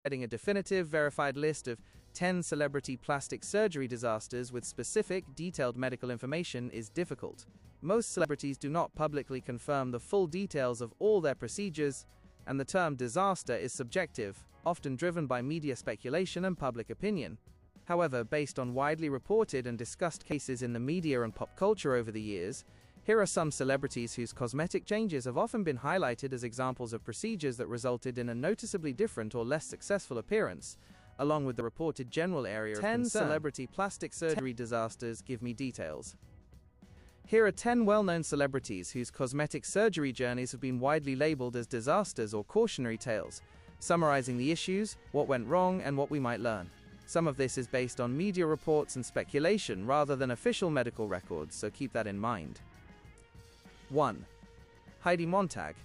Getting a definitive, verified list of 10 celebrity plastic surgery disasters with specific, detailed medical information is difficult. Most celebrities do not publicly confirm the full details of all their procedures, and the term disaster is subjective, often driven by media speculation and public opinion. However, based on widely reported and discussed cases in the media and pop culture over the years, here are some celebrities whose cosmetic changes have often been highlighted as examples of procedures that resulted in a noticeably different or less successful appearance, along with the reported general area of concern. 10 celebrity plastic surgery disasters. Give me details. Here are 10 well-known celebrities whose cosmetic surgery journeys have been widely labeled as disasters or cautionary tales, summarizing the issues, what went wrong, and what we might learn. Some of this is based on media reports and speculation rather than official medical records, so keep that in mind. 1. Heidi Montag.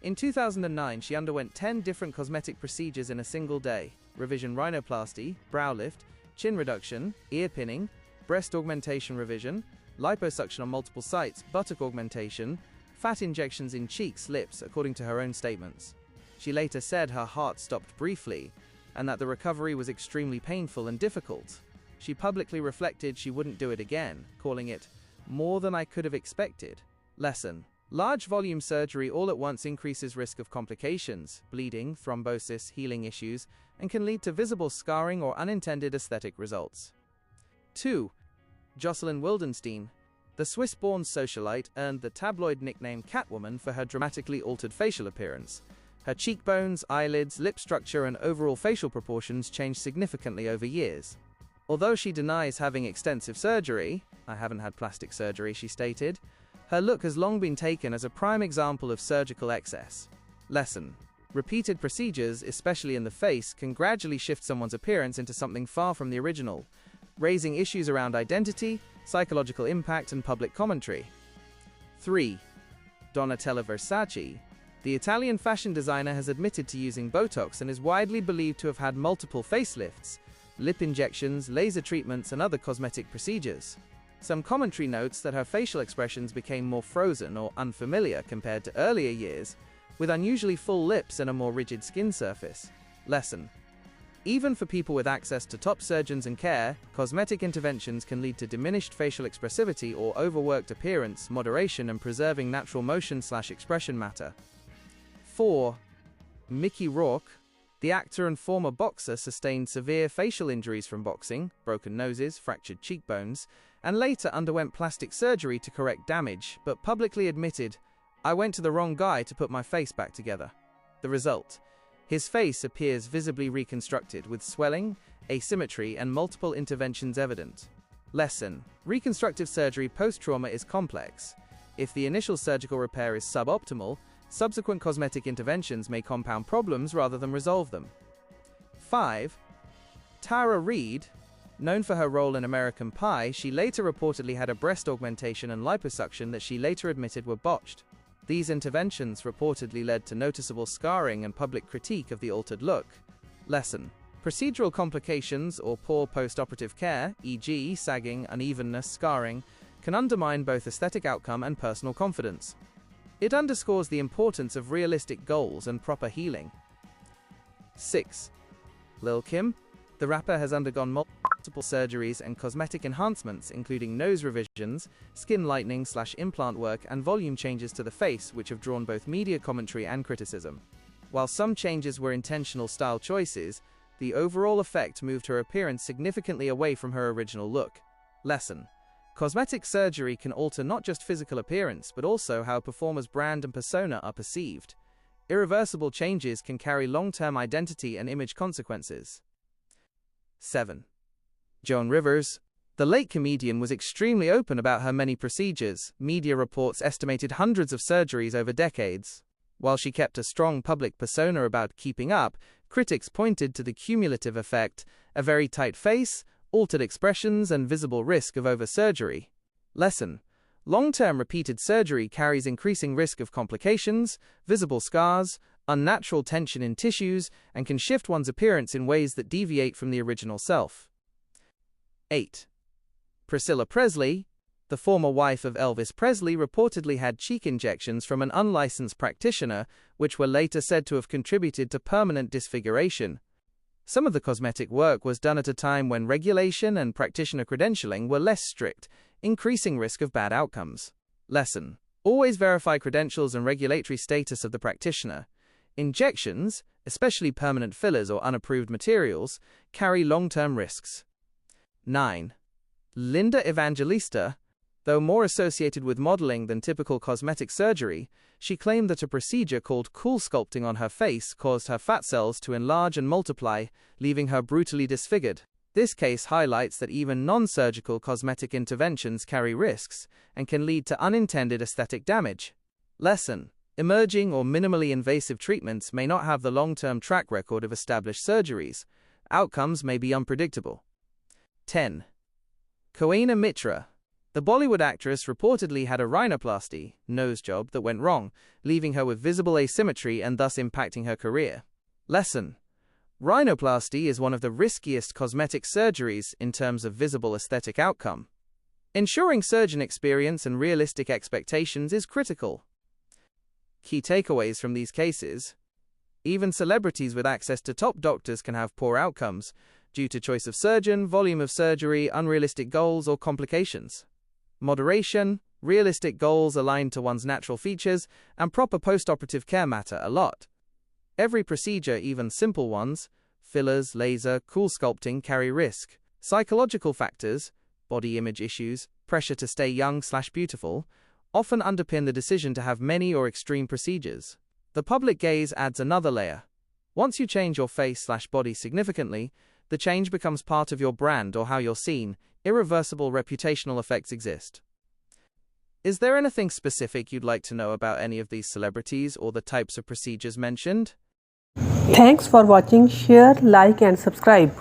In 2009, she underwent 10 different cosmetic procedures in a single day: revision rhinoplasty, brow lift, chin reduction, ear pinning, breast augmentation revision, liposuction on multiple sites, buttock augmentation, fat injections in cheeks, lips, according to her own statements. She later said her heart stopped briefly, and that the recovery was extremely painful and difficult. She publicly reflected she wouldn't do it again, calling it more than I could have expected. Lesson: large volume surgery all at once increases risk of complications, bleeding, thrombosis, healing issues, and can lead to visible scarring or unintended aesthetic results. 2. Jocelyn Wildenstein. The Swiss-born socialite earned the tabloid nickname Catwoman for her dramatically altered facial appearance. Her cheekbones, eyelids, lip structure, and overall facial proportions changed significantly over years. Although she denies having extensive surgery, "I haven't had plastic surgery," she stated, her look has long been taken as a prime example of surgical excess. Lesson: repeated procedures, especially in the face, can gradually shift someone's appearance into something far from the original, raising issues around identity, psychological impact, and public commentary. 3. Donatella Versace. The Italian fashion designer has admitted to using Botox and is widely believed to have had multiple facelifts, lip injections, laser treatments, and other cosmetic procedures. Some commentary notes that her facial expressions became more frozen or unfamiliar compared to earlier years, with unusually full lips and a more rigid skin surface. Lesson: even for people with access to top surgeons and care, cosmetic interventions can lead to diminished facial expressivity or overworked appearance. Moderation and preserving natural motion/expression matter. 4. Mickey Rourke. The actor and former boxer sustained severe facial injuries from boxing, broken noses, fractured cheekbones, and later underwent plastic surgery to correct damage, but publicly admitted, "I went to the wrong guy to put my face back together." The result: his face appears visibly reconstructed, with swelling, asymmetry, and multiple interventions evident. Lesson: reconstructive surgery post-trauma is complex. If the initial surgical repair is suboptimal, subsequent cosmetic interventions may compound problems rather than resolve them. 5. Tara Reid. Known for her role in American Pie, she later reportedly had a breast augmentation and liposuction that she later admitted were botched. These interventions reportedly led to noticeable scarring and public critique of the altered look. Lesson: procedural complications or poor post-operative care, e.g. sagging, unevenness, scarring, can undermine both aesthetic outcome and personal confidence. It underscores the importance of realistic goals and proper healing. 6. Lil' Kim. The rapper has undergone multiple surgeries and cosmetic enhancements, including nose revisions, skin lightening/implant work, and volume changes to the face, which have drawn both media commentary and criticism. While some changes were intentional style choices, the overall effect moved her appearance significantly away from her original look. Lesson: cosmetic surgery can alter not just physical appearance, but also how a performer's brand and persona are perceived. Irreversible changes can carry long-term identity and image consequences. 7. Joan Rivers. The late comedian was extremely open about her many procedures. Media reports estimated hundreds of surgeries over decades. While she kept a strong public persona about keeping up, critics pointed to the cumulative effect: a very tight face, altered expressions, and visible risk of over-surgery. Lesson: long-term repeated surgery carries increasing risk of complications, visible scars, unnatural tension in tissues, and can shift one's appearance in ways that deviate from the original self. 8. Priscilla Presley. The former wife of Elvis Presley reportedly had cheek injections from an unlicensed practitioner, which were later said to have contributed to permanent disfiguration. Some of the cosmetic work was done at a time when regulation and practitioner credentialing were less strict, increasing risk of bad outcomes. Lesson: always verify credentials and regulatory status of the practitioner. Injections, especially permanent fillers or unapproved materials, carry long-term risks. 9. Linda Evangelista. Though more associated with modeling than typical cosmetic surgery, she claimed that a procedure called cool sculpting on her face caused her fat cells to enlarge and multiply, leaving her brutally disfigured. This case highlights that even non-surgical cosmetic interventions carry risks and can lead to unintended aesthetic damage. Lesson: emerging or minimally invasive treatments may not have the long-term track record of established surgeries. Outcomes may be unpredictable. 10. Koena Mitra. The Bollywood actress reportedly had a rhinoplasty nose job that went wrong, leaving her with visible asymmetry and thus impacting her career. Lesson: rhinoplasty is one of the riskiest cosmetic surgeries in terms of visible aesthetic outcome. Ensuring surgeon experience and realistic expectations is critical. Key takeaways from these cases: even celebrities with access to top doctors can have poor outcomes due to choice of surgeon, volume of surgery, unrealistic goals, or complications. Moderation, realistic goals aligned to one's natural features, and proper postoperative care matter a lot. Every procedure, even simple ones, fillers, laser, cool sculpting, carry risk. Psychological factors, body image issues, pressure to stay young/beautiful, often underpin the decision to have many or extreme procedures. The public gaze adds another layer. Once you change your face/body significantly, the change becomes part of your brand or how you're seen. Irreversible reputational effects exist. Is there anything specific you'd like to know about any of these celebrities or the types of procedures mentioned? Thanks for watching. Share, like and subscribe.